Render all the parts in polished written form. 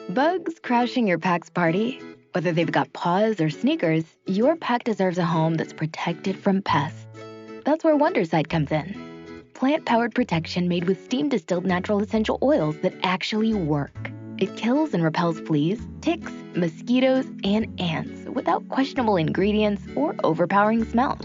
Bugs crashing your pack's party? Whether they've got paws or sneakers, your pack deserves a home that's protected from pests. That's where Wonderside comes in. Plant-powered protection made with steam-distilled natural essential oils that actually work. It kills and repels fleas, ticks, mosquitoes, and ants without questionable ingredients or overpowering smells.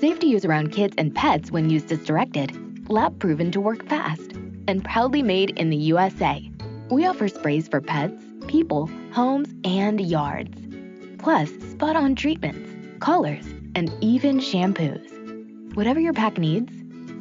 Safe to use around kids and pets when used as directed, lab-proven to work fast, and proudly made in the USA. We offer sprays for pets, people, homes, and yards. Plus, spot-on treatments, collars, and even shampoos. Whatever your pack needs,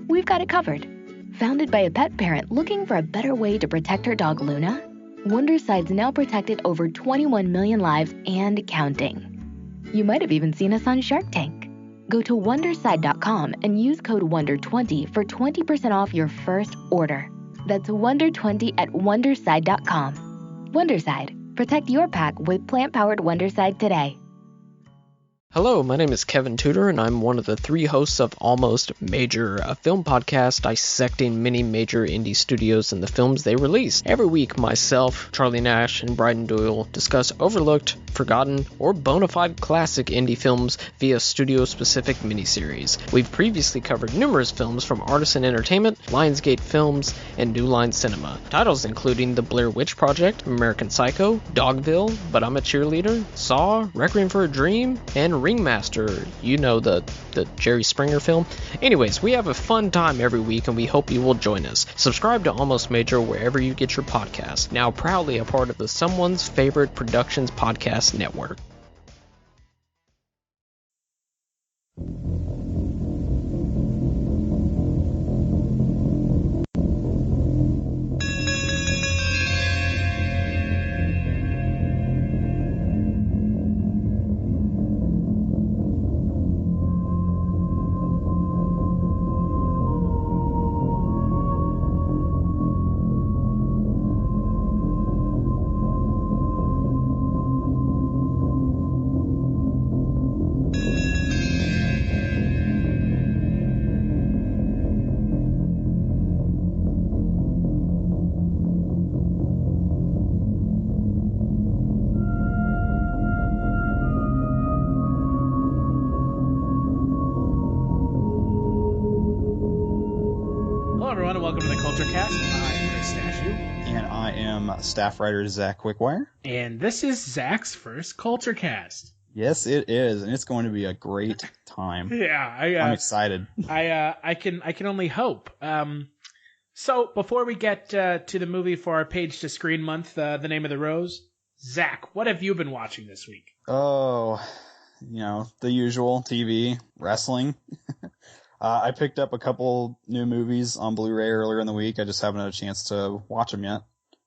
we've got it covered. Founded by a pet parent looking for a better way to protect her dog Luna, Wonderside's now protected over 21 million lives and counting. You might have even seen us on Shark Tank. Go to Wonderside.com and use code WONDER20 for 20% off your first order. That's WONDER20 at Wonderside.com. Wonderside. Protect your pack with plant-powered Wonderside today. Hello, my name is Kevin Tudor, and I'm one of the 3 hosts of Almost Major, a film podcast dissecting many major indie studios and the films they release. Every week, myself, Charlie Nash, and Bryden Doyle discuss overlooked, forgotten, or bona fide classic indie films via studio-specific miniseries. We've previously covered numerous films from Artisan Entertainment, Lionsgate Films, and New Line Cinema. Titles including The Blair Witch Project, American Psycho, Dogville, But I'm a Cheerleader, Saw, Requiem for a Dream, and Ringmaster, you know, the Jerry Springer film. Anyways, we have a fun time every week and we hope you will join us. Subscribe to Almost Major wherever you get your podcasts. Now proudly a part of the Someone's Favorite Productions podcast network. Staff writer Zach Wickwire. And this is Zach's first Kulturecast. Yes, it is, and it's going to be a great time. Yeah, I'm excited. I can only hope. So before we get to the movie for our Page to Screen month, The Name of the Rose, Zach, what have you been watching this week? Oh, the usual TV, wrestling. I picked up a couple new movies on Blu-ray earlier in the week. I just haven't had a chance to watch them yet.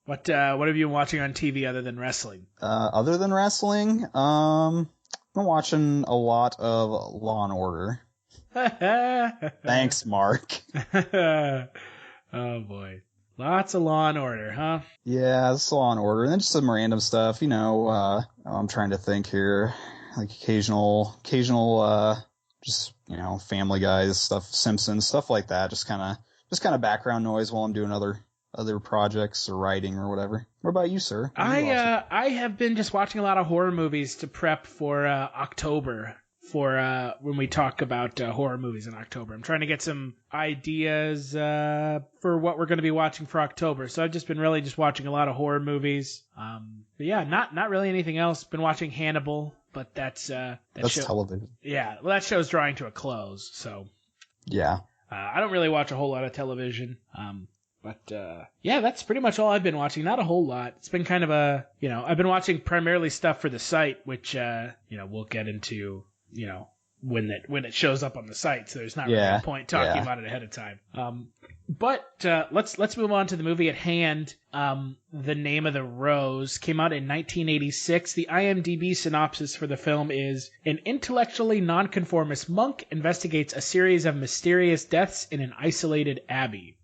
What have you been watching on TV other than wrestling? Other than wrestling, I've been watching a lot of Law and Order. Thanks, Mark. Oh boy, lots of Law and Order, huh? Yeah, it's Law and Order, and then just some random stuff. I'm trying to think here, like occasional, just Family Guys stuff, Simpsons stuff like that. Just kind of background noise while I'm doing other projects or writing or whatever. What about you, sir? I have been just watching a lot of horror movies to prep for October, for when we talk about horror movies in October. I'm trying to get some ideas for what we're going to be watching for October. So I've just been really just watching a lot of horror movies. But yeah, not really anything else. Been watching Hannibal, but that's television. Yeah, well, that show's drawing to a close. So yeah, I don't really watch a whole lot of television. But yeah, that's pretty much all I've been watching. Not a whole lot. It's been kind of I've been watching primarily stuff for the site, which we'll get into when it shows up on the site. So there's not really a point talking about it ahead of time. But let's move on to the movie at hand. The Name of the Rose came out in 1986. The IMDb synopsis for the film is: an intellectually nonconformist monk investigates a series of mysterious deaths in an isolated abbey.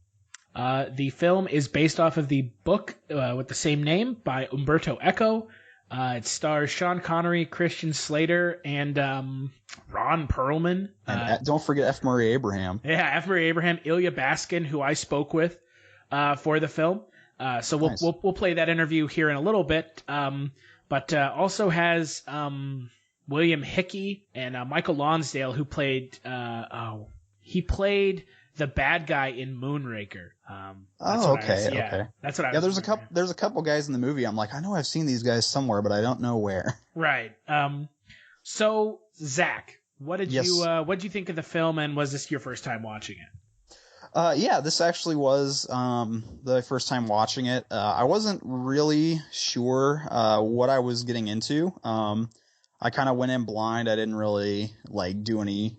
The film is based off of the book with the same name by Umberto Eco. It stars Sean Connery, Christian Slater, and Ron Perlman. And don't forget F. Murray Abraham. Yeah, F. Murray Abraham, Elya Baskin, who I spoke with for the film. So Nice. we'll play that interview here in a little bit. But also has William Hickey and Michael Lonsdale, who played he played the bad guy in Moonraker. Okay. That's what I was. Yeah, there's a couple guys in the movie. I'm like, I know I've seen these guys somewhere, but I don't know where. Right. So Zach, what did you think of the film, and was this your first time watching it? Yeah, this actually was the first time watching it. I wasn't really sure what I was getting into. I kind of went in blind. I didn't really do any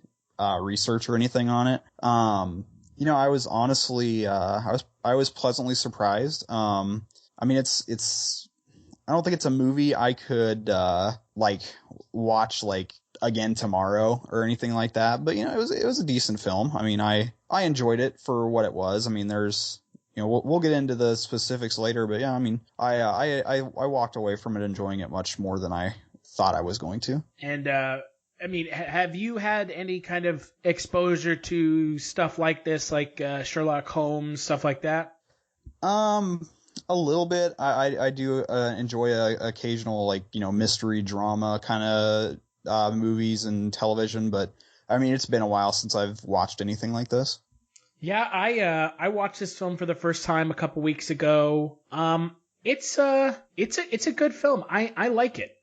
research or anything on it. I was honestly I was pleasantly surprised. I mean, it's I don't think it's a movie I could watch again tomorrow or anything like that, but it was a decent film. I mean, I enjoyed it for what it was. I mean, there's we'll get into the specifics later, but yeah, I mean, I walked away from it enjoying it much more than I thought I was going to. And I mean, have you had any kind of exposure to stuff like this, like Sherlock Holmes, stuff like that? A little bit. I do enjoy a occasional mystery drama kind of movies and television, but I mean, it's been a while since I've watched anything like this. Yeah, I watched this film for the first time a couple weeks ago. It's a good film. I like it.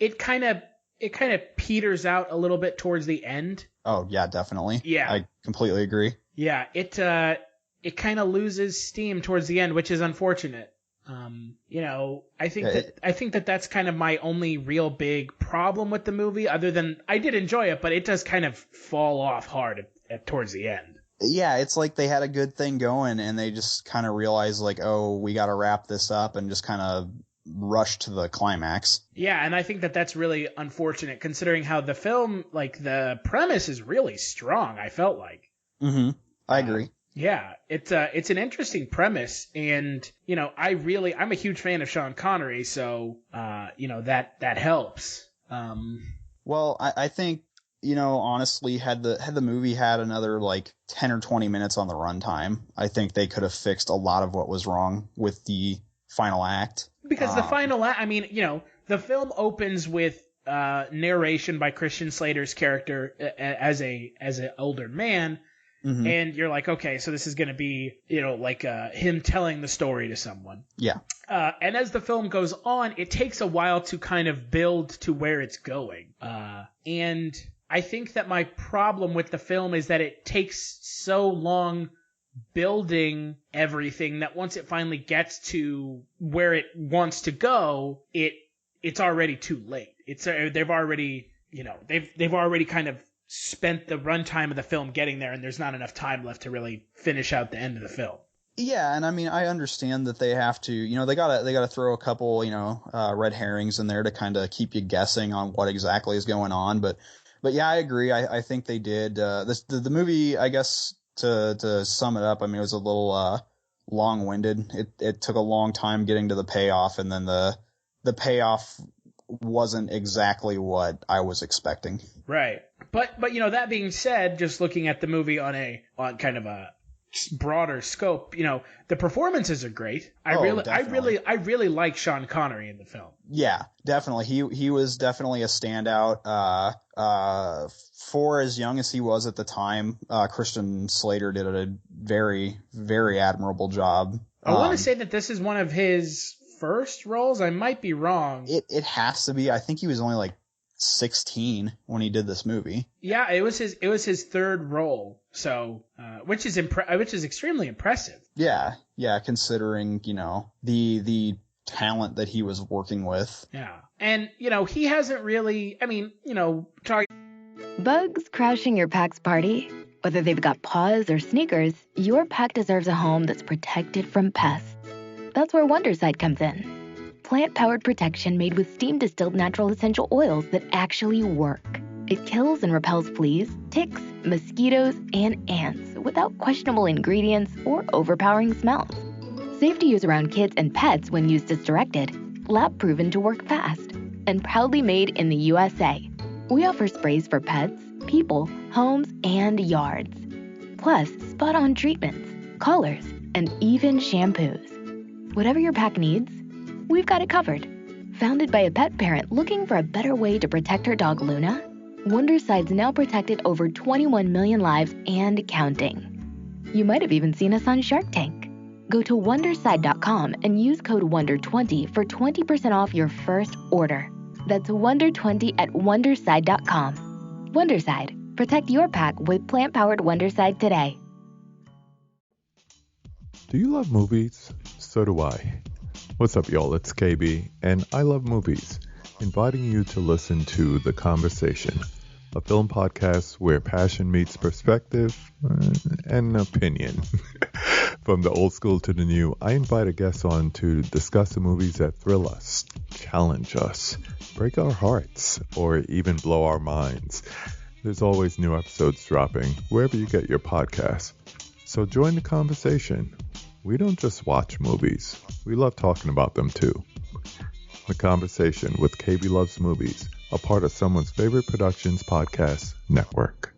It kind of peters out a little bit towards the end. Oh yeah, definitely. Yeah, I completely agree. Yeah, it kind of loses steam towards the end, which is unfortunate. I think that's kind of my only real big problem with the movie. Other than I did enjoy it, but it does kind of fall off hard towards the end. Yeah, it's like they had a good thing going, and they just kind of realized we got to wrap this up, and just kind of rush to the climax. Yeah, and I think that's really unfortunate, considering how the film, the premise is really strong. I felt like. Mm-hmm. I agree. Yeah, it's an interesting premise, and I'm a huge fan of Sean Connery, so that helps. Well, I think honestly, had the movie had another 10 or 20 minutes on the runtime, I think they could have fixed a lot of what was wrong with the final act. Because the final act, I mean, the film opens with narration by Christian Slater's character as an older man. Mm-hmm. And you're like, okay, so this is going to be, him telling the story to someone. Yeah. And as the film goes on, it takes a while to kind of build to where it's going. And I think that my problem with the film is that it takes so long building everything that once it finally gets to where it wants to go, it's already too late. They've already kind of spent the runtime of the film getting there, and there's not enough time left to really finish out the end of the film. Yeah, and I mean, I understand that they have to, they gotta throw a couple, red herrings in there to kind of keep you guessing on what exactly is going on. But yeah, I agree. I think they did. The movie, I guess, to sum it up, I mean, it was a little long-winded. It took a long time getting to the payoff, and then the payoff wasn't exactly what I was expecting. Right. But that being said, just looking at the movie on kind of a broader scope, the performances are great. I really like Sean Connery in the film. Yeah, definitely. He was definitely a standout. For as young as he was at the time, Christian Slater did a very, very admirable job. I want to say that this is one of his first roles. I might be wrong. It has to be. I think he was only 16 when he did this movie. Yeah, it was his third role. So, which is extremely impressive. Yeah, considering the talent that he was working with. Yeah, and he hasn't really. I mean, Bugs crashing your pack's party? Whether they've got paws or sneakers, your pack deserves a home that's protected from pests. That's where Wondersight comes in. Plant-powered protection made with steam-distilled natural essential oils that actually work. It kills and repels fleas, ticks, mosquitoes, and ants without questionable ingredients or overpowering smells. Safe to use around kids and pets when used as directed, lab-proven to work fast, and proudly made in the USA. We offer sprays for pets, people, homes, and yards. Plus, spot-on treatments, collars, and even shampoos. Whatever your pack needs, we've got it covered. Founded by a pet parent looking for a better way to protect her dog Luna, Wonderside's now protected over 21 million lives and counting. You might have even seen us on Shark Tank. Go to Wonderside.com and use code WONDER20 for 20% off your first order. That's WONDER20 at Wonderside.com. Wonderside. Protect your pack with plant-powered Wonderside today. Do you love movies? So do I. What's up, y'all? It's KB, and I love movies. Inviting you to listen to The Conversation, a film podcast where passion meets perspective and opinion. From the old school to the new, I invite a guest on to discuss the movies that thrill us, challenge us, break our hearts, or even blow our minds. There's always new episodes dropping wherever you get your podcasts. So join the conversation. We don't just watch movies. We love talking about them too. The Conversation with KB Loves Movies, a part of Someone's Favorite Productions podcast network.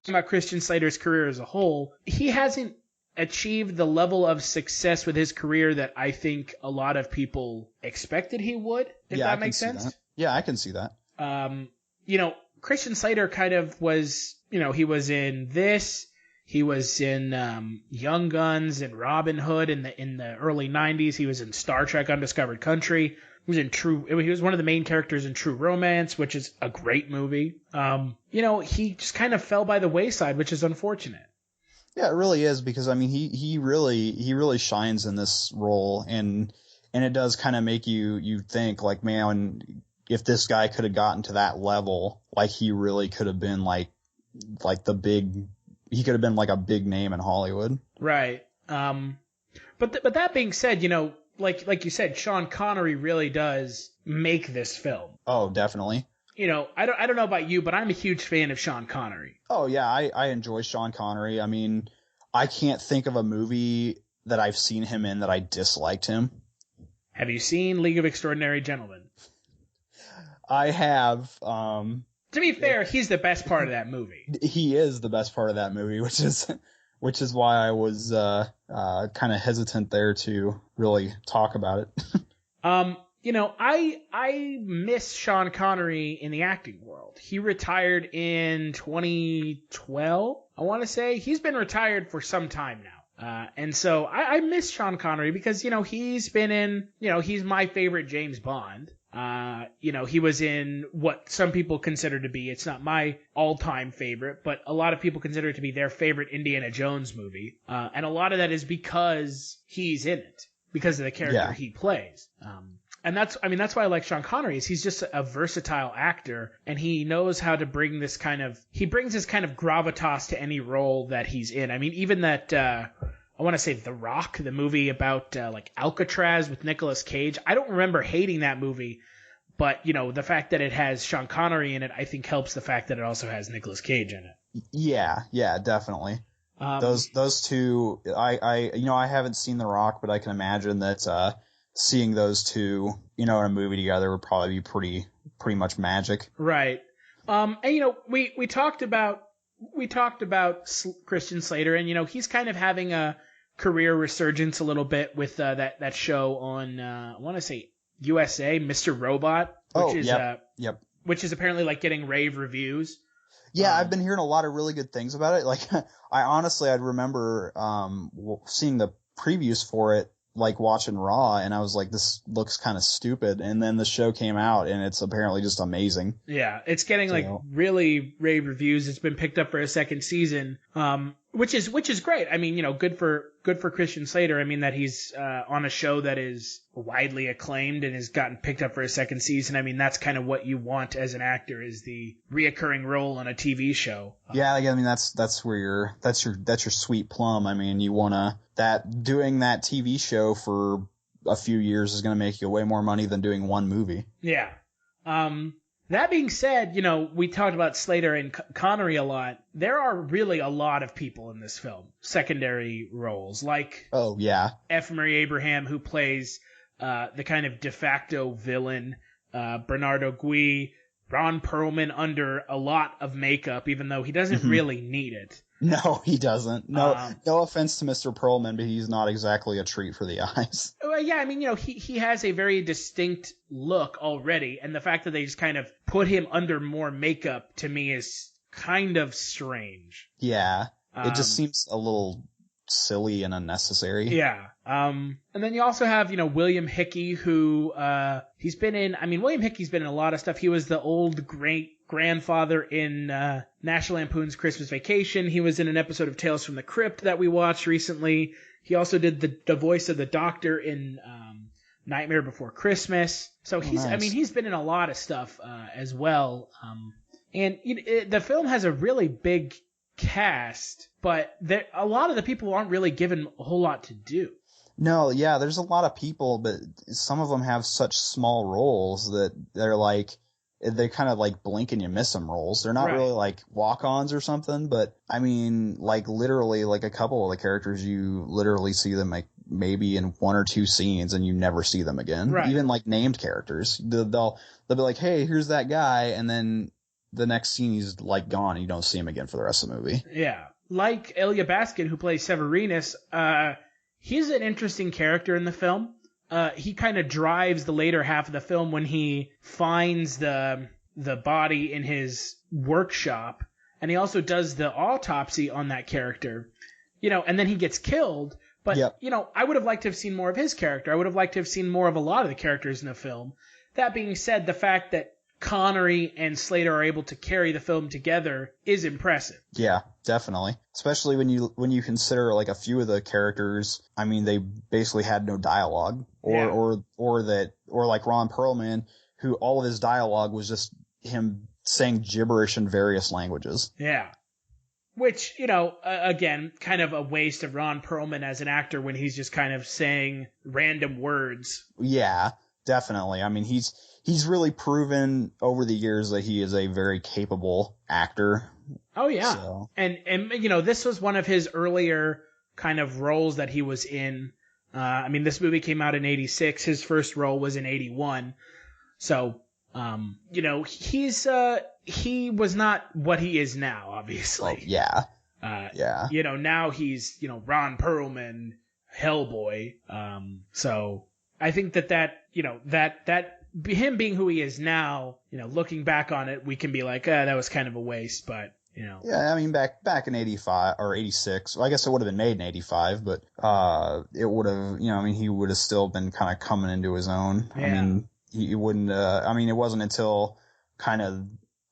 About Christian Slater's career as a whole, he hasn't achieved the level of success with his career that I think a lot of people expected he would, if that makes sense. Yeah, I can see that. Christian Slater kind of was, he was in this. He was in Young Guns and Robin Hood in the early 90s. He was in Star Trek Undiscovered Country. He was one of the main characters in True Romance, which is a great movie. He just kind of fell by the wayside, which is unfortunate. Yeah, it really is, because I mean he really shines in this role, and it does kind of make you think, like, man, if this guy could have gotten to that level, like, he really could have been like he could have been like a big name in Hollywood. Right. But that being said, like you said, Sean Connery really does make this film. Oh, definitely. I don't know about you, but I'm a huge fan of Sean Connery. Oh yeah, I enjoy Sean Connery. I mean, I can't think of a movie that I've seen him in that I disliked him. Have you seen League of Extraordinary Gentlemen? I have. To be fair, he's the best part of that movie. He is the best part of that movie, which is why I was kind of hesitant there to really talk about it. I miss Sean Connery in the acting world. He retired in 2012, I want to say. He's been retired for some time now. And so I miss Sean Connery because, he's been in, he's my favorite James Bond. He was in what some people consider to be, it's not my all-time favorite, but a lot of people consider it to be their favorite Indiana Jones movie. And a lot of that is because he's in it, because of the character he plays. And that's why I like Sean Connery, is he's just a versatile actor, and he knows how to bring this he brings this kind of gravitas to any role that he's in. I mean, even that, I want to say The Rock, the movie about Alcatraz with Nicolas Cage. I don't remember hating that movie, but the fact that it has Sean Connery in it, I think helps the fact that it also has Nicolas Cage in it. Yeah, definitely. Those two, I haven't seen The Rock, but I can imagine that seeing those two, in a movie together would probably be pretty much magic. Right. And we talked about Christian Slater, and he's kind of having a career resurgence a little bit with that show on I want to say USA, Mr. Robot, which is apparently getting rave reviews. Yeah, I've been hearing a lot of really good things about it. I'd remember seeing the previews for it, watching Raw, and I was like, this looks kind of stupid. And then the show came out, and it's apparently just amazing. Yeah, it's getting really rave reviews. It's been picked up for a second season, which is great. I mean, good for Christian Slater. I mean, that he's on a show that is widely acclaimed and has gotten picked up for a second season. I mean, that's kind of what you want as an actor, is the reoccurring role on a TV show. Yeah, I mean, that's where that's your sweet plum. I mean, you wanna doing that TV show for a few years is going to make you way more money than doing one movie. Yeah. That being said, we talked about Slater and Connery a lot. There are really a lot of people in this film, secondary roles, F. Murray Abraham, who plays the kind of de facto villain, Bernardo Gui, Ron Perlman under a lot of makeup, even though he doesn't really need it. No, he doesn't. No, no offense to Mr. Perlman, but he's not exactly a treat for the eyes. Yeah, I mean, he has a very distinct look already, and the fact that they just kind of put him under more makeup to me is kind of strange. Yeah, it just seems a little silly and unnecessary. Yeah. And then you also have, William Hickey, who William Hickey's been in a lot of stuff. He was the old great-grandfather in National Lampoon's Christmas Vacation. He was in an episode of Tales from the Crypt that we watched recently. He also did the voice of the Doctor in Nightmare Before Christmas. So he's been in a lot of stuff as well. And the film has a really big cast, but a lot of the people aren't really given a whole lot to do. No, yeah, there's a lot of people, but some of them have such small roles that they're kind of like blink and you miss them roles. They're not really like walk-ons or something, but I mean, like literally, like a couple of the characters, you literally see them like maybe in one or two scenes and you never see them again. Right. Even like named characters, they'll be like, hey, here's that guy, and then the next scene he's like gone and you don't see him again for the rest of the movie. Yeah. Like Elya Baskin, who plays Severinus, he's an interesting character in the film. He kind of drives the later half of the film when he finds the body in his workshop, and he also does the autopsy on that character, and then he gets killed. But, I would have liked to have seen more of his character. I would have liked to have seen more of a lot of the characters in the film. That being said, the fact that Connery and Slater are able to carry the film together is impressive. Yeah, definitely. Especially when you consider like a few of the characters, I mean, they basically had no dialogue, or like Ron Perlman, who all of his dialogue was just him saying gibberish in various languages. Yeah. Which, again, kind of a waste of Ron Perlman as an actor when he's just kind of saying random words. Yeah, definitely. I mean, he's really proven over the years that he is a very capable actor. Oh, yeah. So. And this was one of his earlier kind of roles that he was in. This movie came out in 86. His first role was in 81. So, he was not what he is now, obviously. Oh, yeah. Now he's, Ron Perlman, Hellboy. So I think that him being who he is now, looking back on it, we can be like, that was kind of a waste, but, Yeah, I mean, back in 85 or 86, well, I guess it would have been made in 85, but it would have, he would have still been kind of coming into his own. Yeah. I mean, he wouldn't, it wasn't until kind of,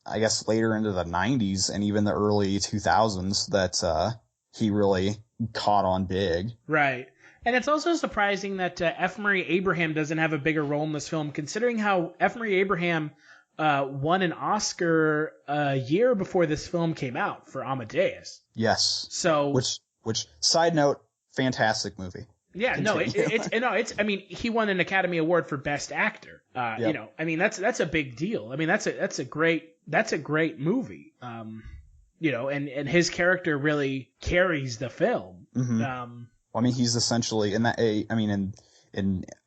I guess, later into the 90s and even the early 2000s that he really caught on big. Right. And it's also surprising that F. Murray Abraham doesn't have a bigger role in this film, considering how F. Murray Abraham won an Oscar a year before this film came out for Amadeus. Yes. So, which side note, fantastic movie. Yeah, he won an Academy Award for Best Actor. Yep. That's a big deal. I mean, that's a great movie. And his character really carries the film. Mm-hmm. He's essentially in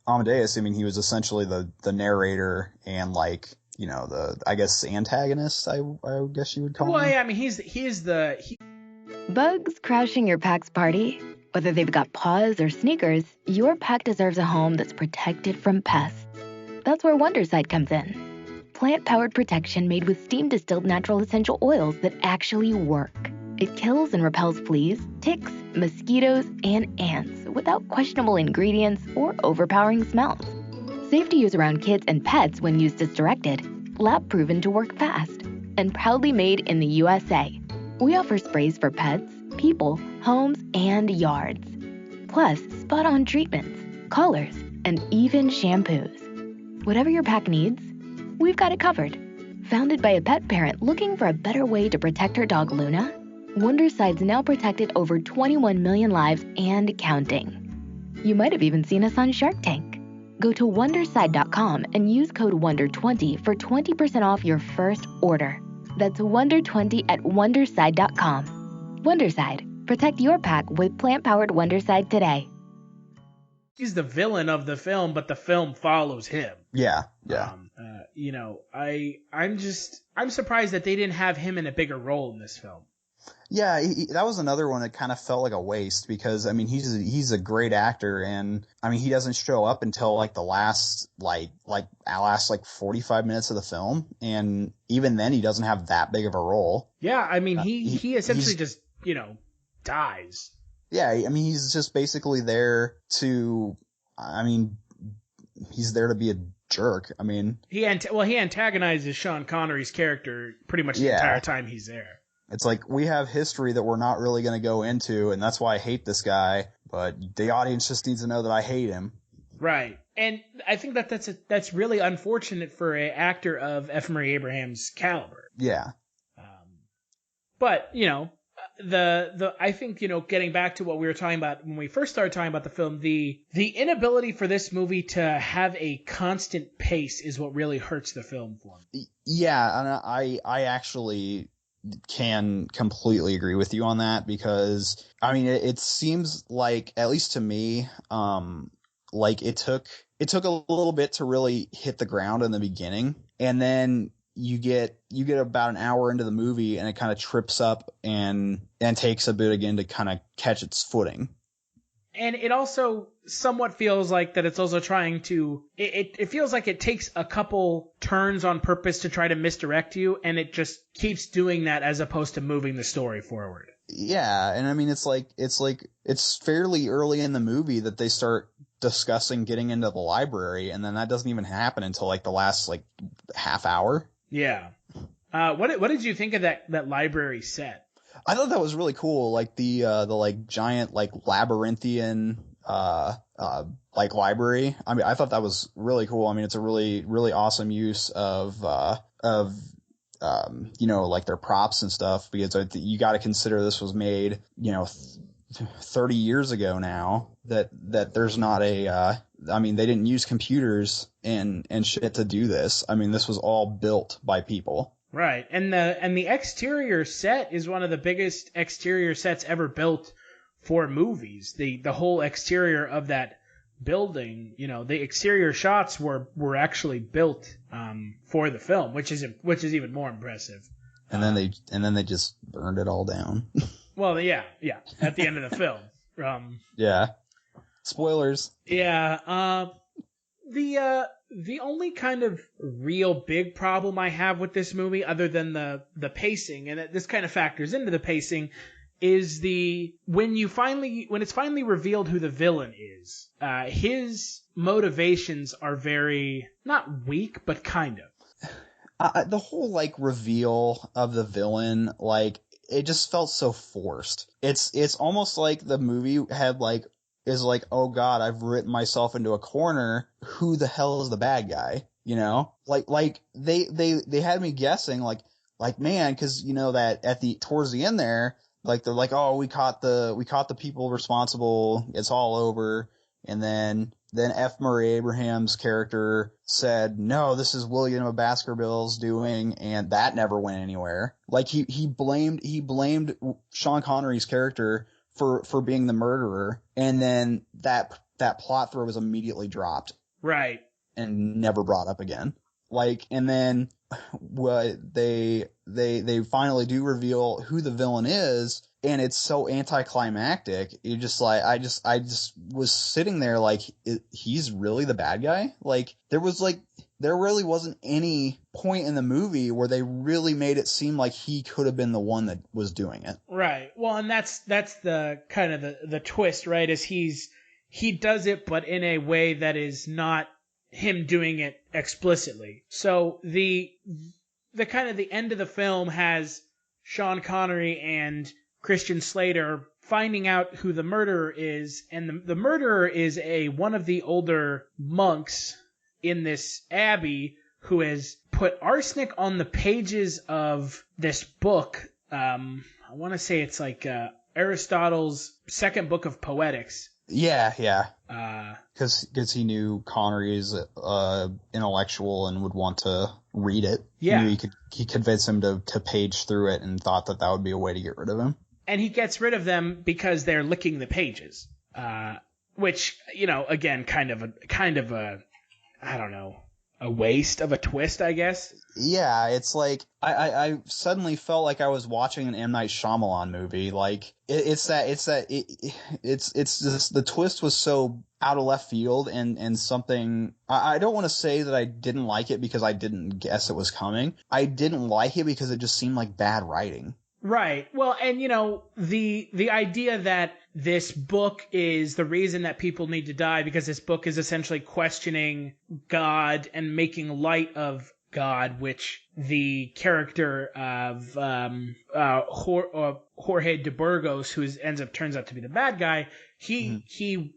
Amadeus. He was essentially the narrator and I guess antagonist. I guess you would call him. Well, yeah, he's Bugs crashing your PAX party? Whether they've got paws or sneakers, your pack deserves a home that's protected from pests. That's where Wonderside comes in. Plant-powered protection made with steam-distilled natural essential oils that actually work. It kills and repels fleas, ticks, mosquitoes, and ants without questionable ingredients or overpowering smells. Safe to use around kids and pets when used as directed. Lab-proven to work fast. And proudly made in the USA. We offer sprays for pets, people, homes, and yards. Plus, spot-on treatments, collars, and even shampoos. Whatever your pack needs, we've got it covered. Founded by a pet parent looking for a better way to protect her dog Luna, Wonderside's now protected over 21 million lives and counting. You might have even seen us on Shark Tank. Go to Wonderside.com and use code WONDER20 for 20% off your first order. That's WONDER20 at Wonderside.com. Wonderside. Protect your pack with plant-powered Wonderside today. He's the villain of the film, but the film follows him. Yeah. I'm surprised that they didn't have him in a bigger role in this film. Yeah, that was another one that kind of felt like a waste because I mean he's a great actor and I mean he doesn't show up until like the last like 45 minutes of the film and even then he doesn't have that big of a role. Yeah, I mean he essentially just dies. Yeah, I mean he's just basically there to he's there to be a jerk. I mean he antagonizes Sean Connery's character pretty much the entire time he's there. It's like we have history that we're not really going to go into, and that's why I hate this guy. But the audience just needs to know that I hate him. Right, and I think that's really unfortunate for an actor of F. Murray Abraham's caliber. Yeah. But I think getting back to what we were talking about when we first started talking about the film, the inability for this movie to have a constant pace is what really hurts the film for me. Yeah, and I actually can completely agree with you on that because I mean it seems like at least to me like it took a little bit to really hit the ground in the beginning and then you get about an hour into the movie and it kind of trips up and takes a bit again to kind of catch its footing. And it also somewhat feels like that it's also trying to... It feels like it takes a couple turns on purpose to try to misdirect you, and it just keeps doing that as opposed to moving the story forward. Yeah, and I mean, it's fairly early in the movie that they start discussing getting into the library, and then that doesn't even happen until, like, the last, like, half hour. Yeah. What did you think of that library set? I thought that was really cool, like the like giant like labyrinthian like library. I mean, I thought that was really cool. I mean, it's a really really awesome use of like their props and stuff because you got to consider this was made 30 years ago now. That there's not a I mean, they didn't use computers and shit to do this. I mean, this was all built by people. Right, and the exterior set is one of the biggest exterior sets ever built for movies. The whole exterior of that building, the exterior shots were actually built for the film, which is even more impressive. And then they just burned it all down. Well, yeah, at the end of the film. Yeah, spoilers. Yeah, the only kind of real big problem I have with this movie, other than the pacing, and this kind of factors into the pacing, is when it's finally revealed who the villain is, his motivations are very, not weak, but kind of. The whole, like, reveal of the villain, like, it just felt so forced. It's almost like the movie had, like, is like, oh god, I've written myself into a corner. Who the hell is the bad guy? Like they had me guessing, like man, because that towards the end there, like they're like, oh, we caught the people responsible. It's all over. And then F. Murray Abraham's character said, no, this is William of Baskerville's doing, and that never went anywhere. Like he blamed Sean Connery's character for being the murderer, and then that plot thread was immediately dropped. Right. And never brought up again. Like, and then they finally do reveal who the villain is, and it's so anticlimactic. You just like, I just was sitting there like, he's really the bad guy? Like, there really wasn't any point in the movie where they really made it seem like he could have been the one that was doing it. Right. Well, and that's the kind of the twist, right? Is he does it, but in a way that is not him doing it explicitly. So the kind of the end of the film has Sean Connery and Christian Slater finding out who the murderer is, and the murderer is one of the older monks in this abbey who has put arsenic on the pages of this book. I want to say it's like Aristotle's second book of Poetics. Yeah. Because he knew Connery is intellectual and would want to read it. Yeah. He knew he convinced him to page through it and thought that would be a way to get rid of him. And he gets rid of them because they're licking the pages. Which, again, kind of a I don't know, waste of a twist, I guess. Yeah, it's like I suddenly felt like I was watching an M. Night Shyamalan movie. Like it's just the twist was so out of left field and something. I don't want to say that I didn't like it because I didn't guess it was coming. I didn't like it because it just seemed like bad writing. Right. Well, and the idea that this book is the reason that people need to die, because this book is essentially questioning God and making light of God, which the character of Jorge de Burgos, who turns out to be the bad guy, he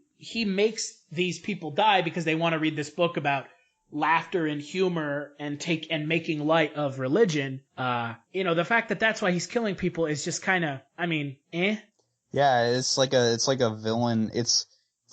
makes these people die because they want to read this book about laughter and humor and making light of religion. The fact that that's why he's killing people is just kind of, Yeah, it's like a villain. It's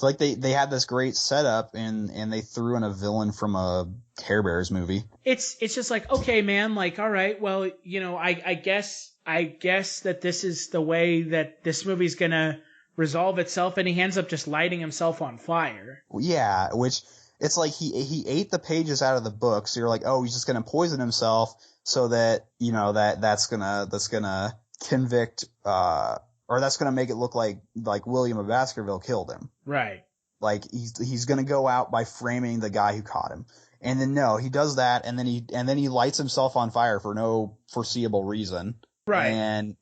like they had this great setup and they threw in a villain from a Care Bears movie. It's just like, okay, man, like, all right, well, I guess that this is the way that this movie's gonna resolve itself, and he ends up just lighting himself on fire. Yeah, which it's like he ate the pages out of the book, so you're like, oh, he's just gonna poison himself so that that's gonna convict or that's gonna make it look like William of Baskerville killed him. Right. Like he's gonna go out by framing the guy who caught him. And then no, he does that and then he lights himself on fire for no foreseeable reason. Right. And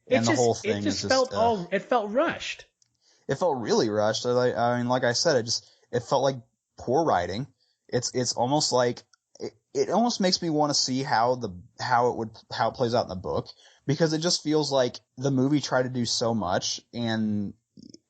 the whole thing it felt rushed. It felt really rushed. I mean, like I said, it felt like poor writing. It's almost like it almost makes me want to see how it plays out in the book, because it just feels like the movie tried to do so much, and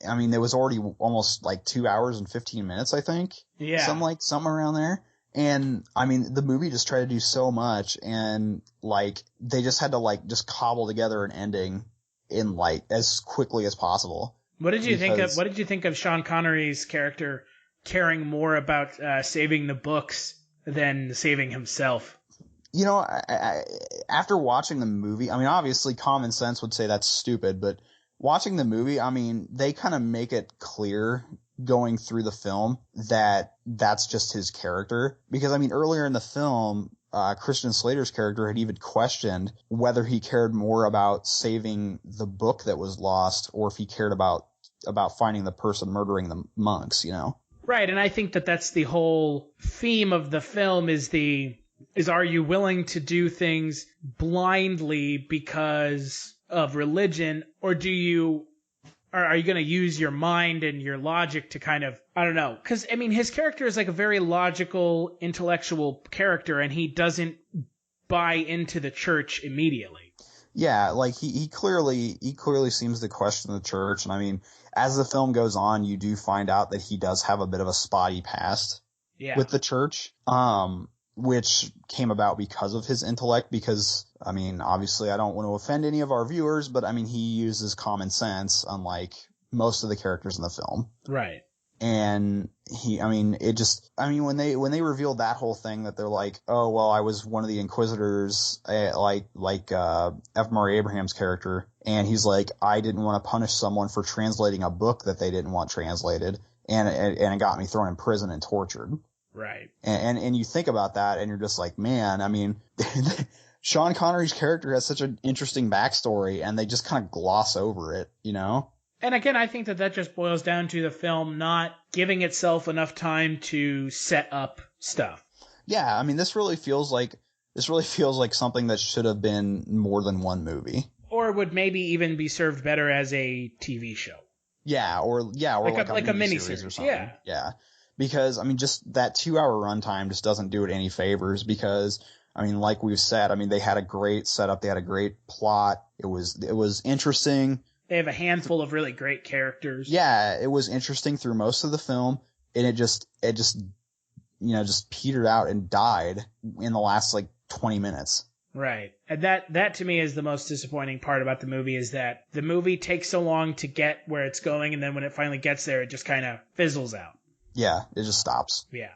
I mean, there was already almost like 2 hours and 15 minutes, I think. Yeah. Something around there. And I mean, the movie just tried to do so much, and like they just had to just cobble together an ending in as quickly as possible. What did you think of Sean Connery's character caring more about saving the books than saving himself? After watching the movie, I mean, obviously common sense would say that's stupid, but watching the movie, I mean, they kind of make it clear going through the film that that's just his character. Because, I mean, earlier in the film, Christian Slater's character had even questioned whether he cared more about saving the book that was lost or if he cared about finding the person murdering the monks, Right, and I think that that's the whole theme of the film is are you willing to do things blindly because of religion, or are you going to use your mind and your logic to kind of, I don't know, because I mean his character is like a very logical, intellectual character, and he doesn't buy into the church immediately. Yeah, like he clearly seems to question the church, and I mean, as the film goes on, you do find out that he does have a bit of a spotty past with the church, which came about because of his intellect. Because, I mean, obviously I don't want to offend any of our viewers, but I mean, he uses common sense, unlike most of the characters in the film. Right. And when they revealed that whole thing, that they're like, oh, well, I was one of the inquisitors, like F. Murray Abraham's character. And he's like, I didn't want to punish someone for translating a book that they didn't want translated. And it got me thrown in prison and tortured. Right. And you think about that and you're just like, man, I mean, Sean Connery's character has such an interesting backstory and they just kind of gloss over it, And again, I think that just boils down to the film not giving itself enough time to set up stuff. Yeah, I mean, this really feels like something that should have been more than one movie. Or would maybe even be served better as a TV show. Yeah, or like a miniseries or something. Yeah. Because, I mean, just that 2 hour runtime just doesn't do it any favors, because, I mean, like we've said, I mean, they had a great setup, they had a great plot, it was interesting. They have a handful of really great characters. Yeah, it was interesting through most of the film, and it just petered out and died in the last 20 minutes. Right. And that to me is the most disappointing part about the movie, is that the movie takes so long to get where it's going, and then when it finally gets there, it just kind of fizzles out. Yeah, it just stops. Yeah.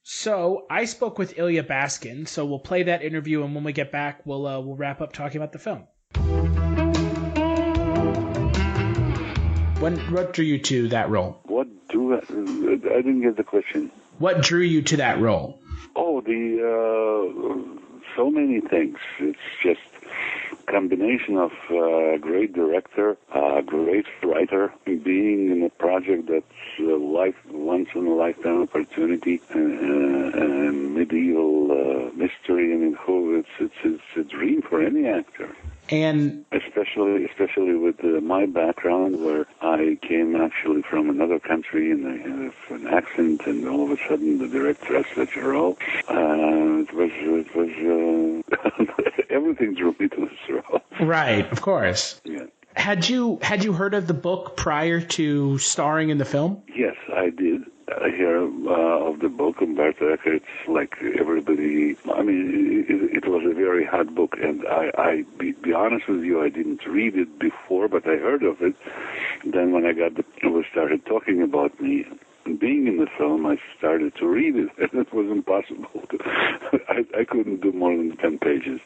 So I spoke with Elya Baskin, so we'll play that interview, and when we get back, we'll wrap up talking about the film. What drew you to that role? I didn't get the question. What drew you to that role? So many things. It's just a combination of great director, great writer, being in a project that's once in a lifetime opportunity, and medieval mystery. I mean, it's a dream for any actor. And especially with my background, where I came actually from another country and I have an accent, and all of a sudden the director has such a role. It was everything drew me to this role. Right, of course. Yeah. Had you heard of the book prior to starring in the film? Yes, I did. I hear of the book, Umberto Eco. It's like everybody. I mean, it was a very hot book, and be honest with you, I didn't read it before, but I heard of it. Then when we started talking about me being in the film, I started to read it, and it was impossible. I couldn't do more than 10 pages,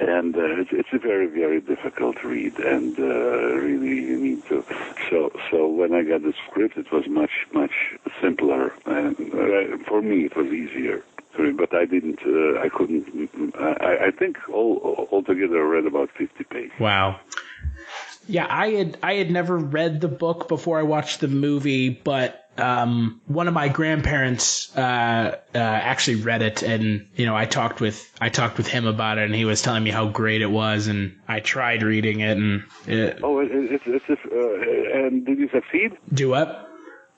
and it's a very, very difficult read, and really you need to. So when I got the script, it was much, much simpler, and for me it was easier. But I didn't. I couldn't. I think altogether I read about 50 pages. Wow. Yeah, I had never read the book before I watched the movie, but one of my grandparents actually read it, and I talked with him about it, and he was telling me how great it was, and I tried reading it, and and did you succeed? Do what?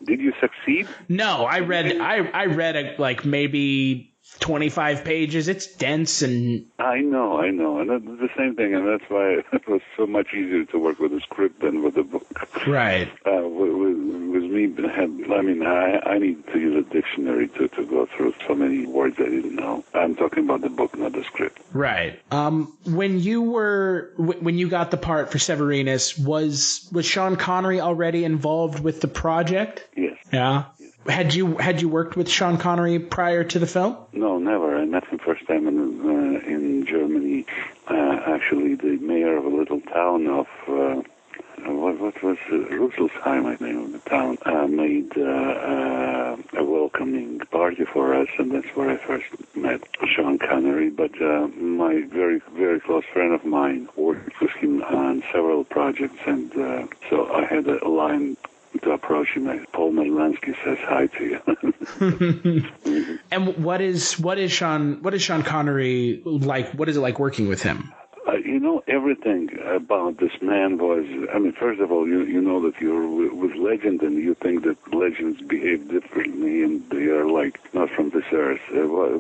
Did you succeed? No, I read it like maybe 25 pages. It's dense, and I know, and that's the same thing, and that's why it was so much easier to work with a script than with a book. Right. With me, I need to use a dictionary to go through so many words I didn't know. I'm talking about the book, not the script. Right. When you got the part for Severinus, was Sean Connery already involved with the project? Yes. Yeah. Had you worked with Sean Connery prior to the film? No, never. I met him first time in Germany. Actually, the mayor of a little town of what was Rüsselsheim, I name of the town, made a welcoming party for us, and that's where I first met Sean Connery. But my very, very close friend of mine worked with him on several projects, and so I had a line to approach him. Paul Medlansky says hi to you. And what is Sean Connery like? What is it like working with him? Everything about this man was, first of all, you know that you're with legend, and you think that legends behave differently, and they are like not from this earth,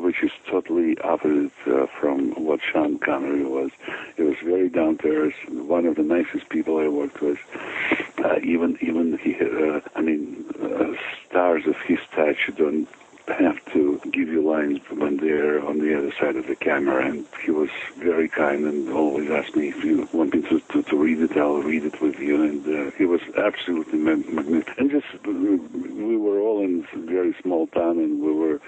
which is totally opposite from what Sean Connery was. He was very down to earth, one of the nicest people I worked with. Even he, stars of his stature don't have to give you lines when they're on the other side of the camera, and he was very kind and always asked me if you want me to read it, I'll read it with you, and he was absolutely magnificent. And just, we were all in a very small town, and we were,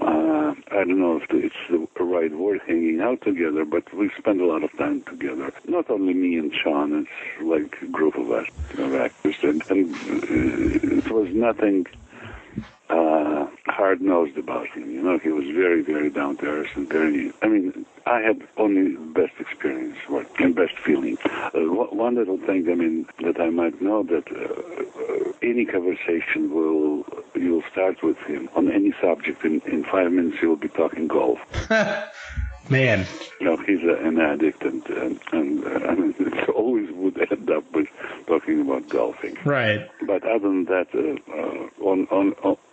I don't know if it's the right word, hanging out together, but we spent a lot of time together. Not only me and Sean, it's like a group of us, of actors, and it was nothing hard-nosed about him. He was very, very down to earth and very. I had only the best experience and best feeling. One little thing, that I might know, that any conversation you'll start with him on any subject. In 5 minutes, you'll be talking golf. Man. He's an addict, and it always would end up with talking about golfing. Right. But other than that,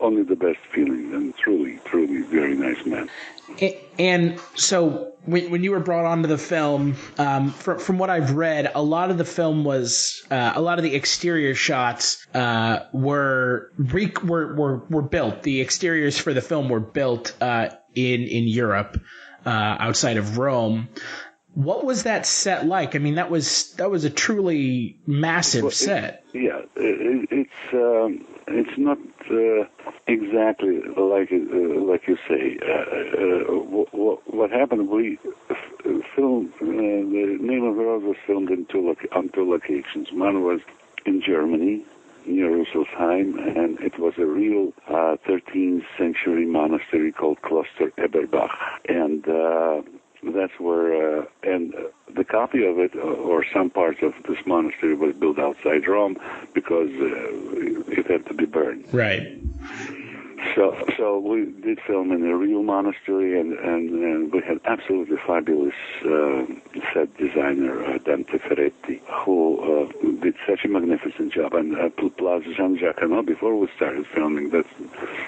only the best feeling, and truly, truly very nice man. And so when you were brought onto the film, from what I've read, a lot of the film was a lot of the exterior shots were built. The exteriors for the film were built in Europe, outside of Rome. What was that set like? That was a truly massive set. It's not exactly like you say. What happened? We filmed. The Name of the Rose was filmed on two locations. One was in Germany, near Rüsselsheim, and it was a real 13th century monastery called Kloster Eberbach. And that's where, and the copy of it, or some parts of this monastery, was built outside Rome because it had to be burned. Right. So we did film in a real monastery, and we had absolutely fabulous set designer, Dante Ferretti, who did such a magnificent job. And plus Jean-Jacques Annaud, before we started filming, that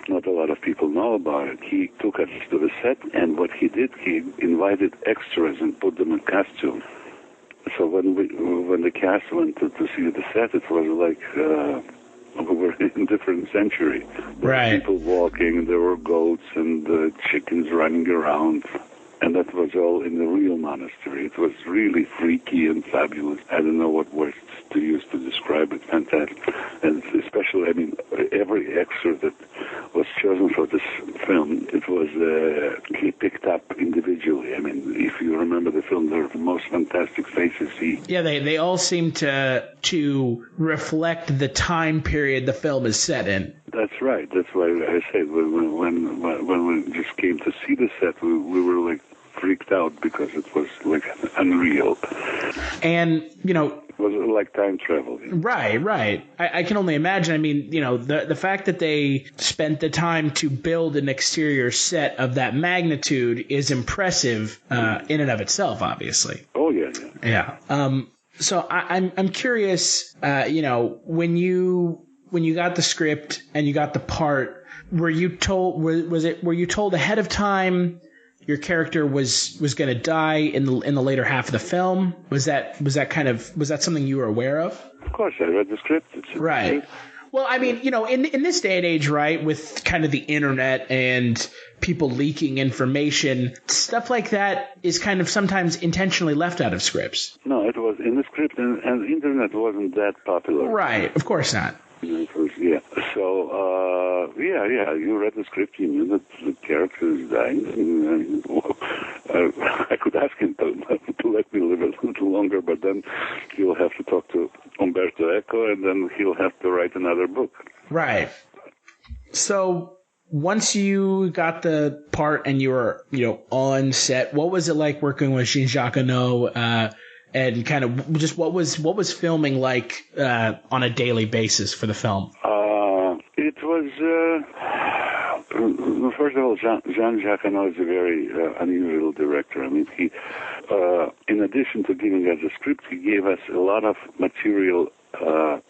not a lot of people know about it, he took us to the set, and what he did, he invited extras and put them in costume. So when the cast went to see the set, it was like... we were in a different century. There were people walking, there were goats and chickens running around. And that was all in the real monastery. It was really freaky and fabulous. I don't know what words to use to describe it. Fantastic. And especially, I mean, every extra that was chosen for this film, it was, he picked up individually. I mean, if you remember the film, they're the most fantastic faces. Yeah, they all seem to reflect the time period the film is set in. That's right. That's why I said when we just came to see the set, we were like freaked out because it was like unreal. And, you know... It was like time travel. You know? Right. I can only imagine. I mean, you know, the fact that they spent the time to build an exterior set of that magnitude is impressive in and of itself, obviously. Oh, yeah. Yeah. So I'm curious, you know, when you got the script and you got the part, were you told were you told ahead of time your character was going to die in the later half of the film? Was that something you were aware of? Of course, I read the script. Right. Well, I mean, you know, in this day and age, right, with kind of the internet and people leaking information, stuff like that is kind of sometimes intentionally left out of scripts. No, it was in the script, and the internet wasn't that popular. Right. Of course not. Yeah. So, you read the script, you knew that the character is dying. I could ask him to let me live a little longer, but then he'll have to talk to Umberto Eco, and then he'll have to write another book. Right. So, once you got the part and you were, you know, on set, what was it like working with Jean-Jacques Annaud, and kind of just what was filming like on a daily basis for the film? It was, first of all, Jean-Jacques Annaud is a very unusual director. I mean, he, in addition to giving us a script, he gave us a lot of material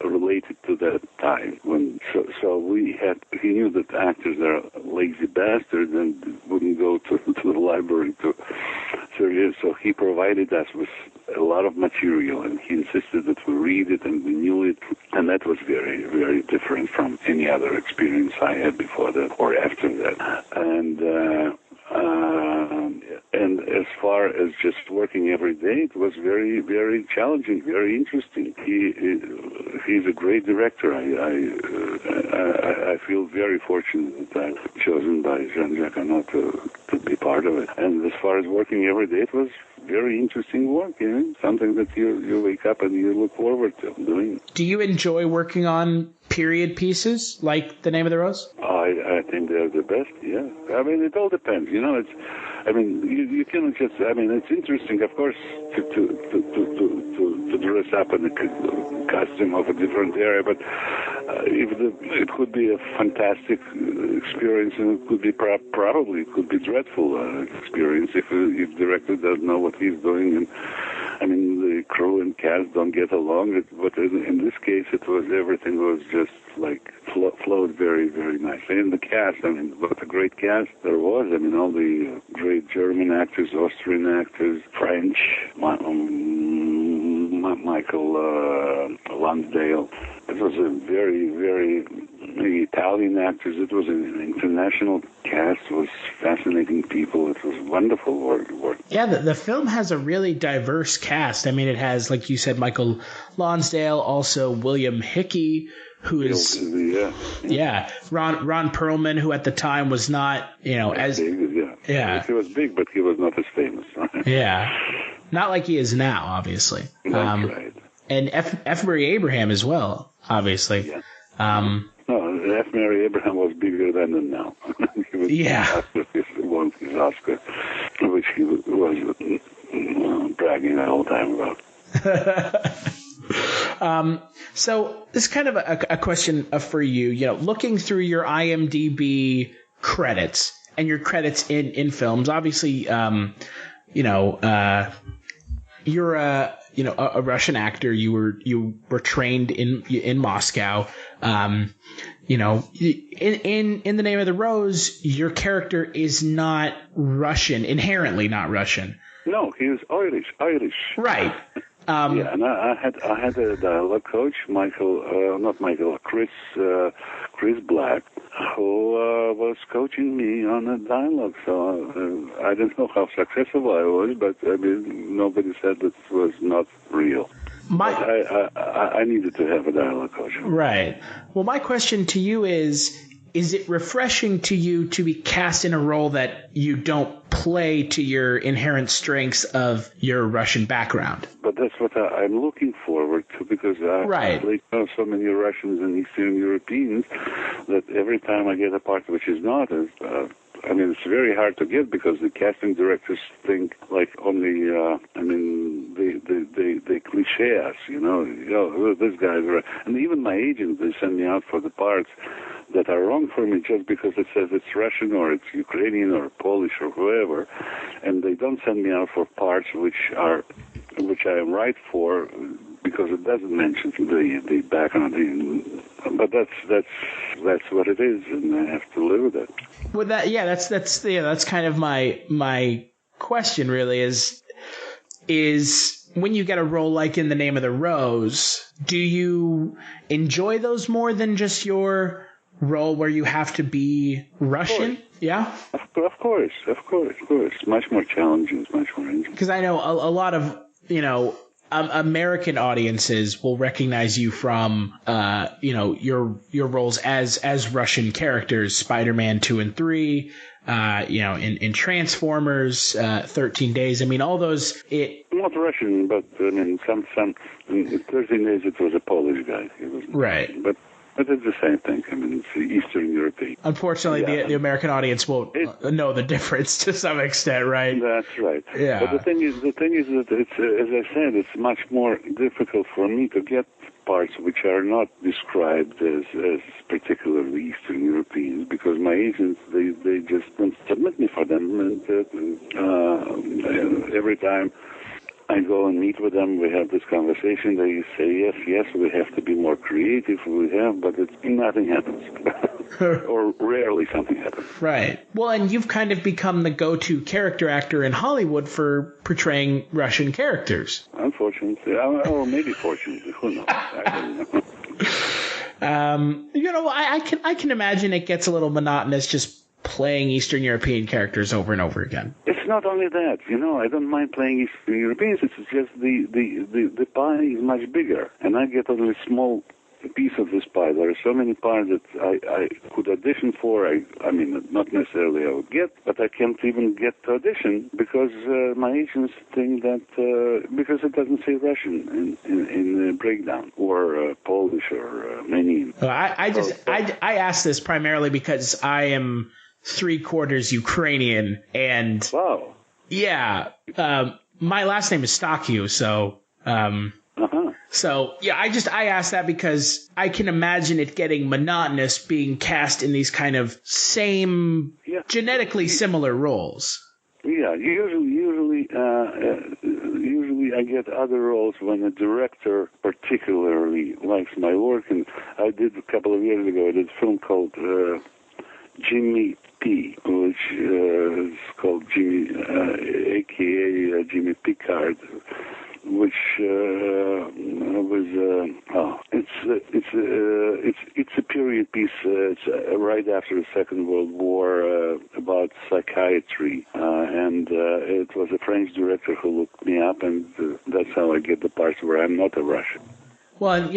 related to that time. He knew that actors are lazy bastards and wouldn't go to the library to search. So he provided us with a lot of material, and he insisted that we read it and we knew it, and that was very, very different from any other experience I had before that or after that. And as far as just working every day, it was very, very challenging, very interesting. He's a great director. I feel very fortunate that I'm chosen by Jean-Jacques Annaud to be part of it. And as far as working every day, it was very interesting work, you know, something that you wake up and you look forward to doing. Do you enjoy working on period pieces like The Name of the Rose? I think they're the best, yeah. I mean, it all depends, you know. You cannot just, it's interesting, of course, to dress up in a costume of a different area, but it could be a fantastic experience, and it could be probably dreadful experience if the director doesn't know what he's doing, and the crew and cast don't get along. But in this case, everything was just like flowed very, very nicely. And the cast, what a great cast there was. All the great German actors, Austrian actors, French, Michael Lonsdale. It was a very, very Italian actors. It was an international cast. It was fascinating people. It was wonderful work. Yeah, the film has a really diverse cast. It has, like you said, Michael Lonsdale, also William Hickey, who is Ron Perlman, who at the time was not, as big, he was big, but he was not as famous. Yeah, not like he is now, obviously. That's right. And F. Murray Abraham as well, obviously. No, F. Mary Abraham was bigger then and now. He won his Oscar, which he was bragging the whole time about. So this is kind of a question for you. You know, looking through your IMDb credits and your credits in films, obviously, you're a Russian actor. You were trained in Moscow. In The Name of the Rose, your character is not Russian, inherently not Russian. No, he is Irish. Right. And I had a dialogue coach, Chris Black, who was coaching me on a dialogue. So I don't know how successful I was, but I mean, nobody said that it was not real. I needed to have a dialogue coach. Right. Well, my question to you is it refreshing to you to be cast in a role that you don't play to your inherent strengths of your Russian background? But that's what I'm looking forward to, because I know so many Russians and Eastern Europeans that every time I get a part which is not it's very hard to get, because the casting directors think like only, they cliche us, this guy's right. And even my agents, they send me out for the parts that are wrong for me just because it says it's Russian or it's Ukrainian or Polish or whoever, and they don't send me out for parts which I am right for, because it doesn't mention the background. But that's what it is, and I have to live with it. Well, that's kind of my question really is when you get a role like in The Name of the Rose, do you enjoy those more than just your role where you have to be Russian? Yeah? Of course. Much more challenging, much more interesting. Because I know a lot of, American audiences will recognize you from, your roles as Russian characters, Spider-Man 2 and 3, in Transformers, 13 Days. I mean, all those. Not Russian, but in 13 Days it was a Polish guy. He was right. But it's the same thing. I mean, it's Eastern European. Unfortunately, the American audience won't know the difference to some extent, right? That's right. Yeah. But the thing is that it's, as I said, it's much more difficult for me to get parts which are not described as particularly Eastern Europeans, because my agents, they just don't submit me for them. And every time I go and meet with them, we have this conversation, they say, yes, we have to be more creative, but nothing happens. Or rarely something happens. Right. Well, and you've kind of become the go-to character actor in Hollywood for portraying Russian characters. Unfortunately. Or maybe fortunately. Who knows? I don't know. I can imagine it gets a little monotonous just playing Eastern European characters over and over again. It's not only that, I don't mind playing Eastern Europeans. It's just the pie is much bigger, and I get only a small piece of this pie. There are so many pies that I could audition for. Not necessarily I would get, but I can't even get to audition because my agents think that because it doesn't say Russian in the breakdown, or Polish or Armenian. I asked this primarily because I am 3/4 Ukrainian, and wow, yeah, my last name is Stachiw, so So yeah, I asked that because I can imagine it getting monotonous being cast in these kind of same genetically similar roles. Yeah, usually I get other roles when a director particularly likes my work, and I did a couple of years ago. I did a film called Jimmy P, which is called Jimmy, aka Jimmy Picard, which was it's a period piece. It's right after the Second World War about psychiatry, and it was a French director who looked me up, and that's how I get the parts where I'm not a Russian. Well, and,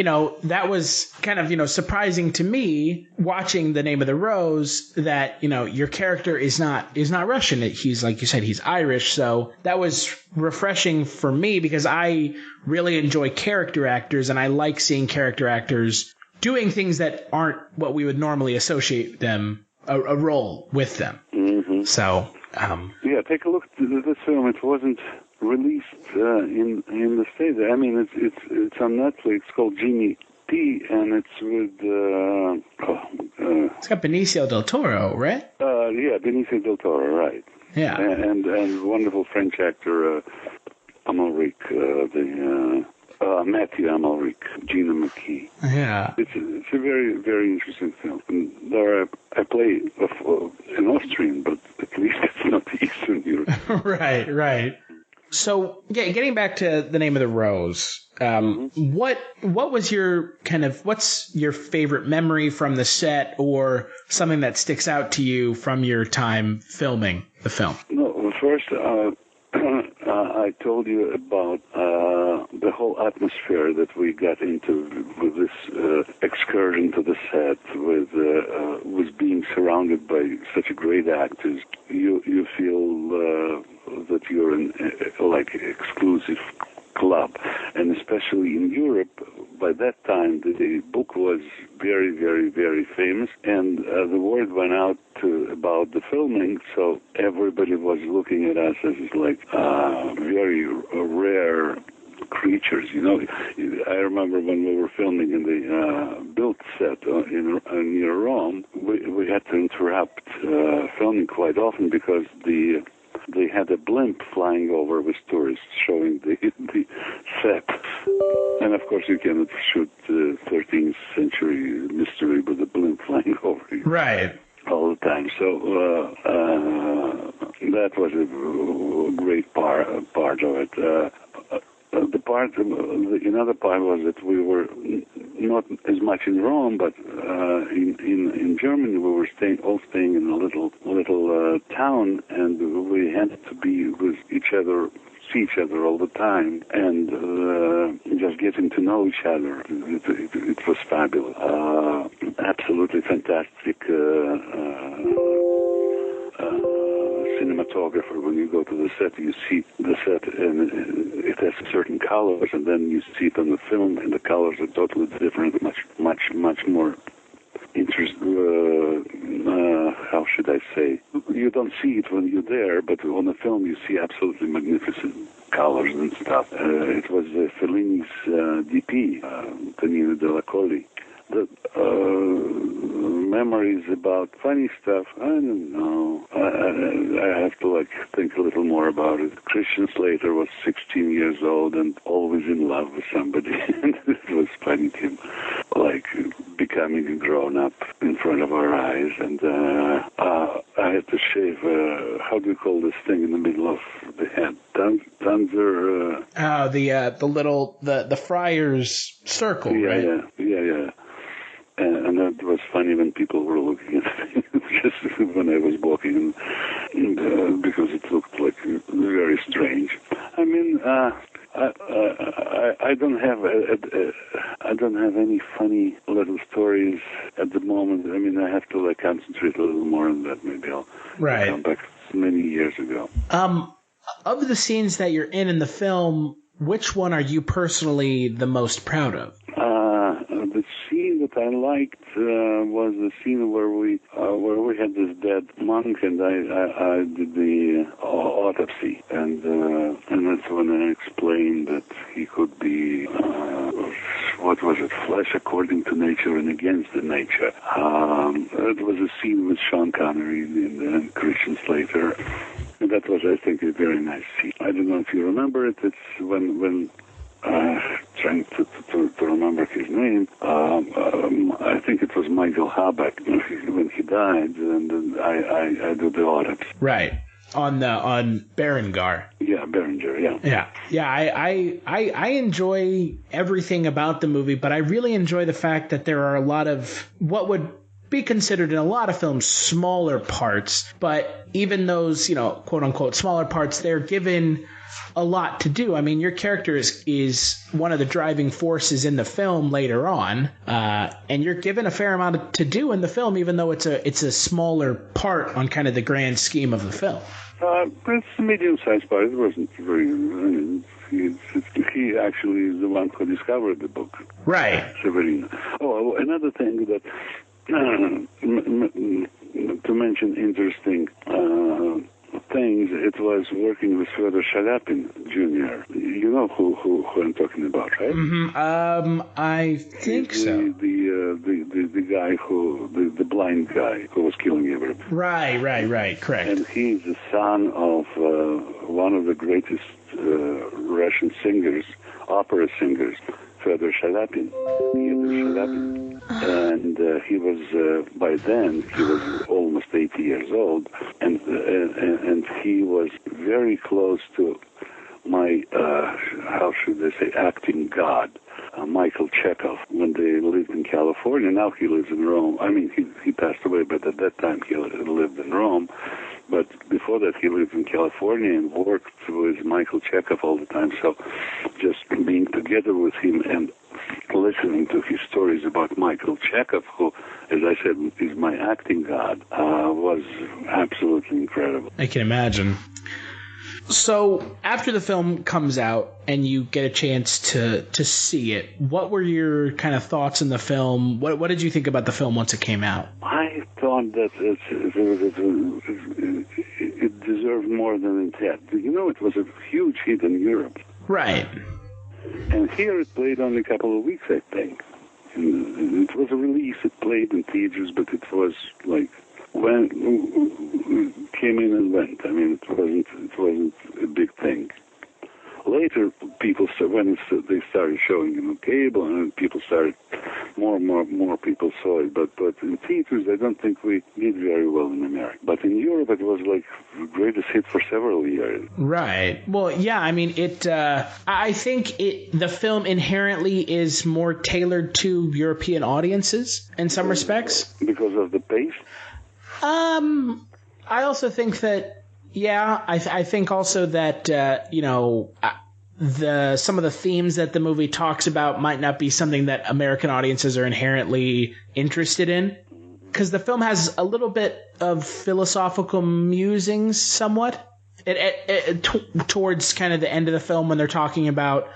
that was kind of, surprising to me watching The Name of the Rose that, your character is not Russian. He's, like you said, he's Irish. So that was refreshing for me because I really enjoy character actors, and I like seeing character actors doing things that aren't what we would normally associate them a role with them. Mm-hmm. So yeah, take a look at this film. It wasn't released in the States. I mean, it's on Netflix. It's called Jimmy P, and it's with it's got Benicio del Toro, right? Yeah, Benicio del Toro, right? Yeah, and wonderful French actor Amalric, Matthew Amalric, Gina McKee. Yeah, it's a very, very interesting film. And there I play an Austrian, but at least it's not Eastern Europe. right. So, yeah, getting back to The Name of the Rose, what was your what's your favorite memory from the set, or something that sticks out to you from your time filming the film? No, first, I told you about the whole atmosphere that we got into with this excursion to the set, with being surrounded by such great actors. You feel that you're in like exclusive club, and especially in Europe. By that time, the book was very, very, very famous, and the word went out about the filming, so everybody was looking at us as like very rare creatures. You know, I remember when we were filming in the built set near Rome, we had to interrupt filming quite often because they had a blimp flying over with tourists showing the set. And of course you cannot shoot 13th century mystery with a blimp flying over you. Right. All the time. So that was a great part of it. Another part was that we were not as much in Rome, but in Germany we were staying in a little town, and we had to be with each other, see each other all the time, and just getting to know each other. It was fabulous. Absolutely fantastic cinematographer. When you go to the set, you see the set, and it has certain colors, and then you see it on the film, and the colors are totally different, much more interesting. How should I say? You don't see it when you're there, but on the film you see absolutely magnificent colors and stuff. It was Fellini's DP, Tonino Della Colli. The memories about funny stuff, I don't know. I have to think a little more about it. Christian Slater was 16 years old and always in love with somebody. And it was funny, him becoming a grown-up in front of our eyes. And I had to shave, how do you call this thing in the middle of the head? Tanzer. The friar's circle, right? Yeah. And that was funny when people were looking at me, just when I was walking, because it looked like very strange. I mean, I don't have any funny little stories at the moment. I mean, I have to concentrate a little more on that. Maybe I'll come back many years ago. Of the scenes that you're in the film, which one are you personally the most proud of? The scene that I liked was the scene where we had this dead monk, and I did the autopsy, and that's when I explained that he could be what was it, flesh according to nature and against the nature. It was a scene with Sean Connery and Christian Slater. And that was, I think, a very nice scene. I don't know if you remember it. It's when trying to remember his name. I think it was Michael Habeck when he died, and then I do the autopsy. Right. On Berengar. Yeah, Berenger. Yeah. I enjoy everything about the movie, but I really enjoy the fact that there are a lot of what would be considered in a lot of films smaller parts, but even those, quote unquote smaller parts, they're given a lot to do. I mean, your character is one of the driving forces in the film later on, and you're given a fair amount to do in the film, even though it's a smaller part on kind of the grand scheme of the film. It's a medium-sized part. It wasn't very. He actually is the one who discovered the book. Right. Severinus. Oh, another thing that to mention interesting things. It was working with Fyodor Shaliapin Jr. You know who I'm talking about, right? Mm-hmm. I think so. The guy the blind guy who was killing everybody. Right. Correct. And he's the son of one of the greatest Russian singers, opera singers, Fyodor Shaliapin. And he was by then he was almost 80 years old, and he was very close to my how should I say, acting god, Michael Chekhov, when they lived in California. Now he lives in Rome. I mean, he passed away, but at that time he lived in Rome. But before that, he lived in California and worked with Michael Chekhov all the time. So just being together with him and listening to his stories about Michael Chekhov, who, as I said, is my acting god, was absolutely incredible. I can imagine. So after the film comes out and you get a chance to see it, what were your kind of thoughts in the film? What did you think about the film once it came out? I thought that it deserved more than it had. It was a huge hit in Europe. Right. And here it played only a couple of weeks, I think. And it was a release. It played in theaters, but it was like when came in and went. I mean, it wasn't a big thing. Later, people they started showing it on cable, and people started more people saw it. But in theaters, I don't think we did very well in America. But in Europe, it was like the greatest hit for several years. Right. Well, yeah. I mean, I think the film inherently is more tailored to European audiences in some respects because of the pace. I also think that. Yeah, I think also that some of the themes that the movie talks about might not be something that American audiences are inherently interested in, because the film has a little bit of philosophical musings, somewhat, towards kind of the end of the film when they're talking about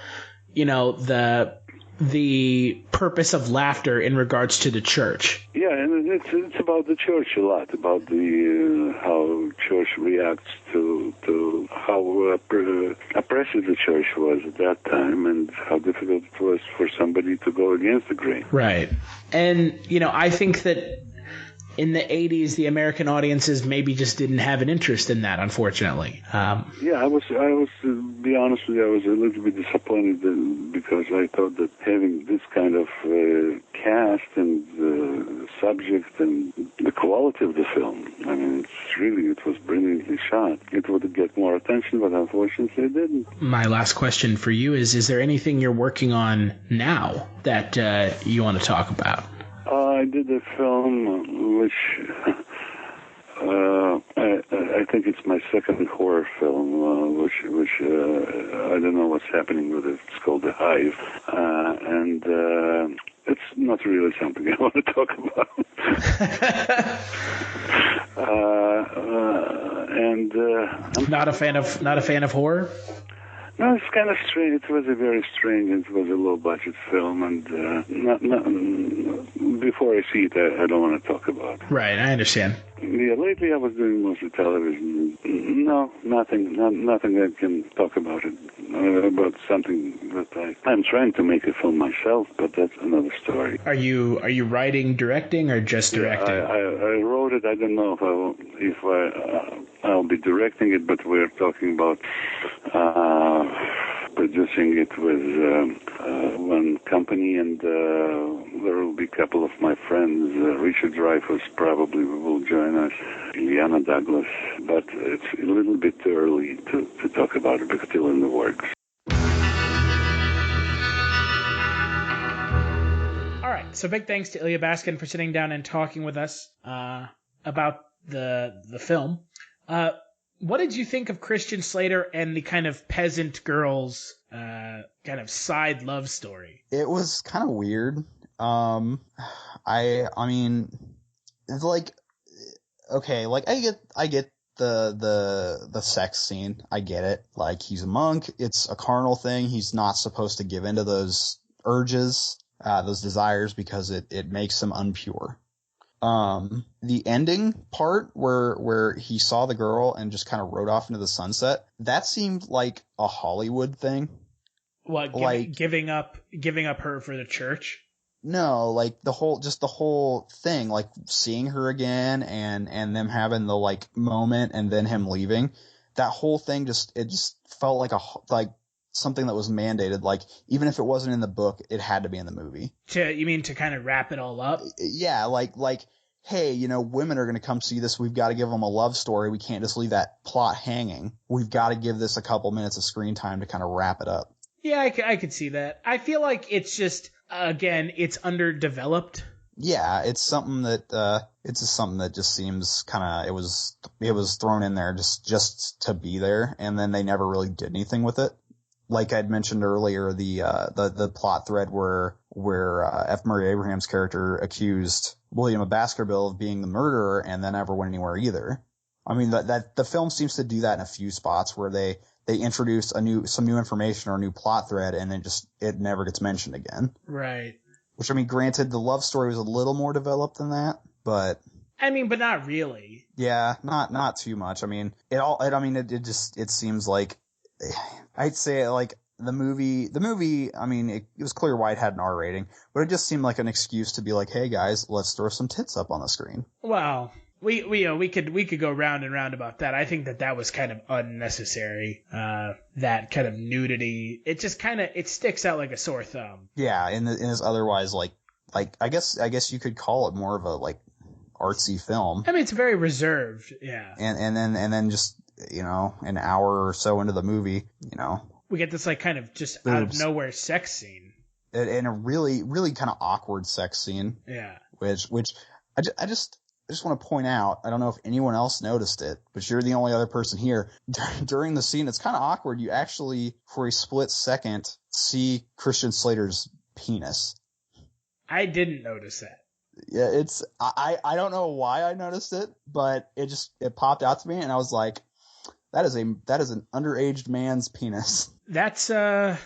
the purpose of laughter in regards to the church. Yeah, and it's about the church a lot, about the how church reacts to how oppressive the church was at that time, and how difficult it was for somebody to go against the grain. Right. And I think that in the 80s, the American audiences maybe just didn't have an interest in that, unfortunately. Yeah, I was to be honest with you, I was a little bit disappointed because I thought that having this kind of cast and the subject and the quality of the film, I mean, it was brilliantly shot. It would get more attention, but unfortunately it didn't. My last question for you is there anything you're working on now that you want to talk about? I did a film which I think it's my second horror film, which I don't know what's happening with it. It's called The Hive, and it's not really something I want to talk about. I'm not a fan of horror. No, it's kind of strange. It was a very strange. It was a low-budget film, and before I see it, I don't want to talk about it. Right, I understand. Yeah, lately I was doing mostly television. No, nothing I can talk about it. About something that I'm trying to make a film myself, but that's another story. Are you writing, directing, or just directing? Yeah, I wrote it. I don't know if I'll be directing it, but we're talking about producing it with one company, and there will be a couple of my friends. Richard Dreyfuss probably will join us, Ileana Douglas, but it's a little bit too early to talk about it, because it's still in the works. All right. So big thanks to Elya Baskin for sitting down and talking with us about the film. What did you think of Christian Slater and the kind of peasant girls kind of side love story? It was kind of weird. I mean, it's like, okay, like I get the sex scene. I get it. Like, he's a monk. It's a carnal thing. He's not supposed to give into those urges, those desires, because it makes him unpure. The ending part where he saw the girl and just kind of rode off into the sunset, that seemed like a Hollywood thing. What, giving up her for the church? No, like the whole thing, like seeing her again and them having the like moment and then him leaving, that whole thing just felt like something that was mandated. Like, even if it wasn't in the book, it had to be in the movie. You mean to kind of wrap it all up? Yeah, like, hey, women are going to come see this. We've got to give them a love story. We can't just leave that plot hanging. We've got to give this a couple minutes of screen time to kind of wrap it up. Yeah, I could see that. I feel like it's just, again, it's underdeveloped. Yeah, it's something that just seems kind of, it was thrown in there just to be there, and then they never really did anything with it. Like I'd mentioned earlier, the plot thread where F. Murray Abraham's character accused William of Baskerville of being the murderer and then never went anywhere either. I mean, that the film seems to do that in a few spots where they introduce some new information or a new plot thread, and it never gets mentioned again. Right. Which, I mean, granted, the love story was a little more developed than that, but but not really. Yeah, not too much. I mean, it seems like, I'd say, like, the movie, I mean, it was clear why it had an R rating, but it just seemed like an excuse to be like, hey guys, let's throw some tits up on the screen. Well, we could go round and round about that. I think that was kind of unnecessary. That kind of nudity, it just it sticks out like a sore thumb. Yeah, in this otherwise like I guess you could call it more of a like artsy film. I mean, it's very reserved. Yeah. And then just, an hour or so into the movie, we get this like kind of just boobs. Out of nowhere sex scene. And a really, really kind of awkward sex scene. Yeah. Which I just want to point out, I don't know if anyone else noticed it, but you're the only other person here. During the scene, it's kind of awkward. You actually, for a split second, see Christian Slater's penis. I didn't notice that. Yeah, I don't know why I noticed it, but it popped out to me, and I was like, that is an underaged man's penis. That's I've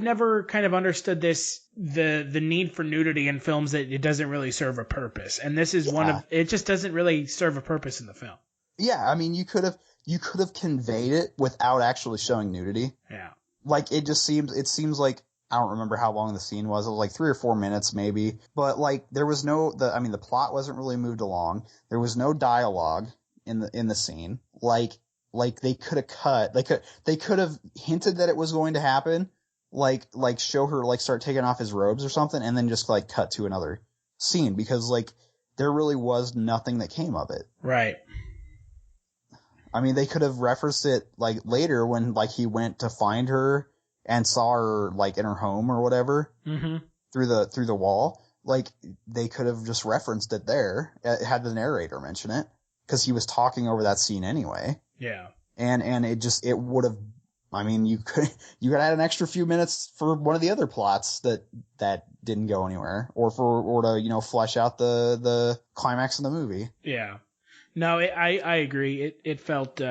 never kind of understood the need for nudity in films that it doesn't really serve a purpose. And this is it just doesn't really serve a purpose in the film. Yeah, I mean, you could have conveyed it without actually showing nudity. Yeah. Like, it seems like, I don't remember how long the scene was. It was like 3 or 4 minutes maybe. But like, there was the plot wasn't really moved along. There was no dialogue in the scene. Like they could have cut. They could have hinted that it was going to happen. Like show her like start taking off his robes or something, and then just like cut to another scene, because like there really was nothing that came of it. Right. I mean, they could have referenced it like later when like he went to find her and saw her like in her home or whatever, mm-hmm. through the wall. Like, they could have just referenced it there, had the narrator mention it, because he was talking over that scene anyway. Yeah. And it would have, I mean, you could add an extra few minutes for one of the other plots that didn't go anywhere, or to, flesh out the climax of the movie. Yeah. No, I agree. It felt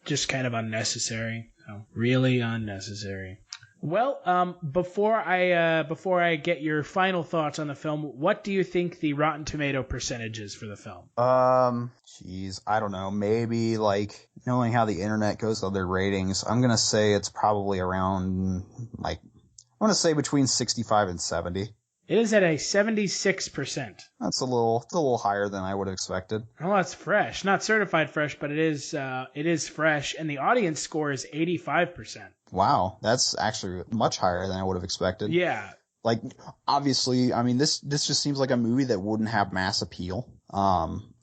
just kind of unnecessary. So, really unnecessary. Well, before I get your final thoughts on the film, what do you think the Rotten Tomato percentage is for the film? I don't know. Maybe, like, knowing how the internet goes with their ratings, I'm gonna say it's probably around, like, I want to say between 65 and 70. It is at a 76%. That's a little higher than I would have expected. Well, that's fresh. Not certified fresh, but it is fresh, and the audience score is 85%. Wow, that's actually much higher than I would have expected. Yeah. Like, obviously, I mean, this just seems like a movie that wouldn't have mass appeal.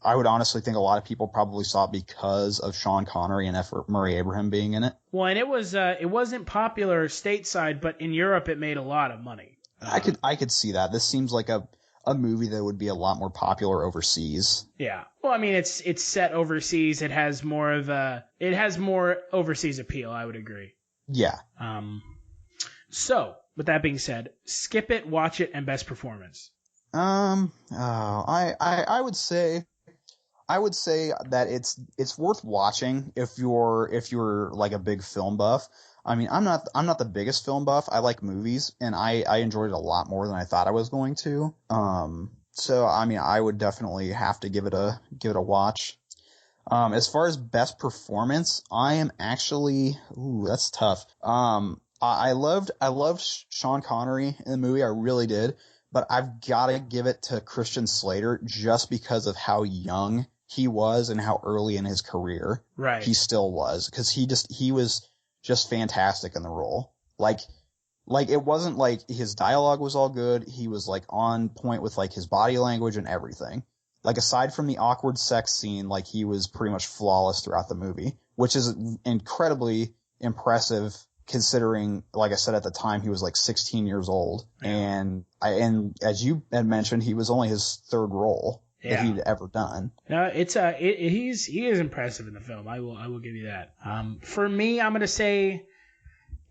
I would honestly think a lot of people probably saw it because of Sean Connery and F. Murray Abraham being in it. Well, and it wasn't popular stateside, but in Europe it made a lot of money. I could see that. This seems like a movie that would be a lot more popular overseas. Yeah. Well, I mean, it's set overseas. It has more overseas appeal. I would agree. Yeah. So with that being said, skip it, watch it, and best performance. I would say that it's worth watching if you're like a big film buff. I mean, I'm not the biggest film buff. I like movies, and I enjoyed it a lot more than I thought I was going to. So I mean, I would definitely have to give it a watch. As far as best performance, I am actually, that's tough. I loved Sean Connery in the movie. I really did, but I've got to give it to Christian Slater just because of how young he was and how early in his career he still was, because he was just fantastic in the role. Like it wasn't like his dialogue was all good. He was like on point with like his body language and everything. Like aside from the awkward sex scene, like he was pretty much flawless throughout the movie, which is incredibly impressive considering, like I said, at the time he was like 16 years old. And as you had mentioned, he was only his third role that he'd ever done. No, he is impressive in the film. I will give you that. For me, I'm going to say,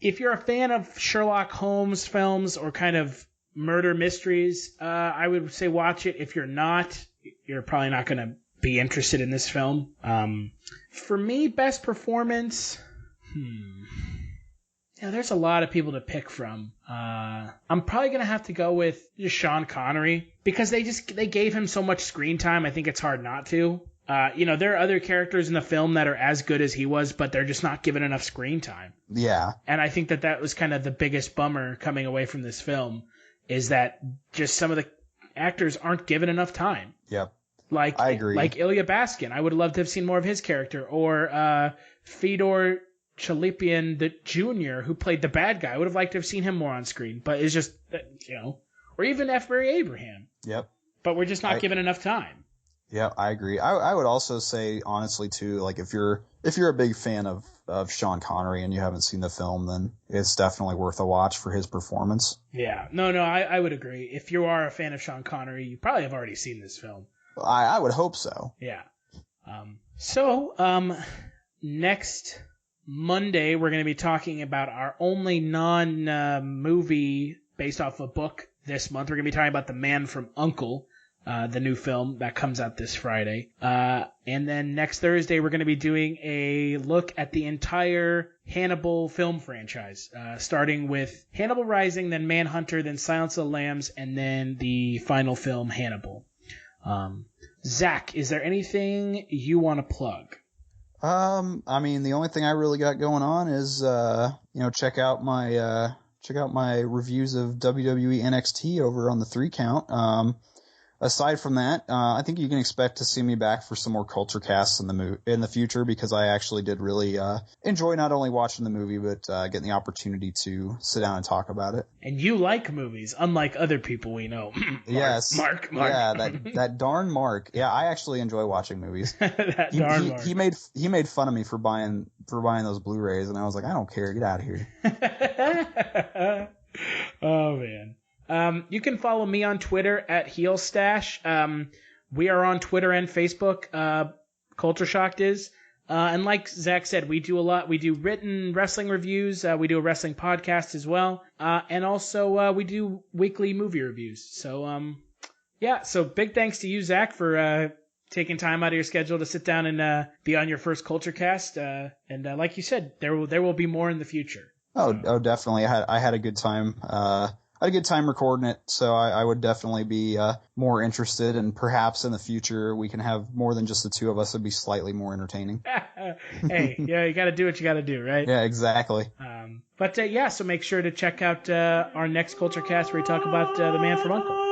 if you're a fan of Sherlock Holmes films or kind of murder mysteries, I would say watch it. If you're not, you're probably not going to be interested in this film. For me, best performance, there's a lot of people to pick from. I'm probably going to have to go with just Sean Connery because they gave him so much screen time. I think it's hard not to. There are other characters in the film that are as good as he was, but they're just not given enough screen time. Yeah. And I think that was kind of the biggest bummer coming away from this film, is that just some of the actors aren't given enough time. Yep. I agree. Like Elya Baskin. I would have loved to have seen more of his character. Or Fyodor Chalipian the Jr., who played the bad guy. I would have liked to have seen him more on screen. But it's just, or even F. Murray Abraham. Yep. But we're just not given enough time. Yeah, I agree. I would also say, honestly, too, like if you're a big fan of Sean Connery and you haven't seen the film, then it's definitely worth a watch for his performance. Yeah. No, I would agree. If you are a fan of Sean Connery, you probably have already seen this film. I would hope so. Yeah. Next Monday, we're going to be talking about our only non-movie based off a book this month. We're going to be talking about The Man from U.N.C.L.E., the new film that comes out this Friday. And then next Thursday, we're going to be doing a look at the entire Hannibal film franchise, starting with Hannibal Rising, then Manhunter, then Silence of the Lambs, and then the final film, Hannibal. Zach, is there anything you want to plug? I mean, the only thing I really got going on is, check out my reviews of WWE NXT over on the 3 Count. Aside from that, I think you can expect to see me back for some more Kulturecasts in the future, because I actually did really enjoy not only watching the movie, but getting the opportunity to sit down and talk about it. And you like movies, unlike other people we know. Yes. Mark. Yeah, that darn Mark. Yeah, I actually enjoy watching movies. Mark. He made fun of me for buying those Blu-rays, and I was like, I don't care. Get out of here. Oh, man. You can follow me on Twitter at HeelStash. We are on Twitter and Facebook. Culture Shocked is. And like Zach said, we do a lot. We do written wrestling reviews. We do a wrestling podcast as well. And also, we do weekly movie reviews. So, so big thanks to you, Zach, for taking time out of your schedule to sit down and be on your first Culture Cast. And like you said, there will be more in the future. Oh, definitely. I had a good time. I had a good time recording it, so I would definitely be more interested, and perhaps in the future we can have more than just the two of us. It'd be slightly more entertaining. Hey, you got to do what you got to do, right? Yeah, exactly. So make sure to check out our next Culture Cast where we talk about The Man from U.N.C.L.E.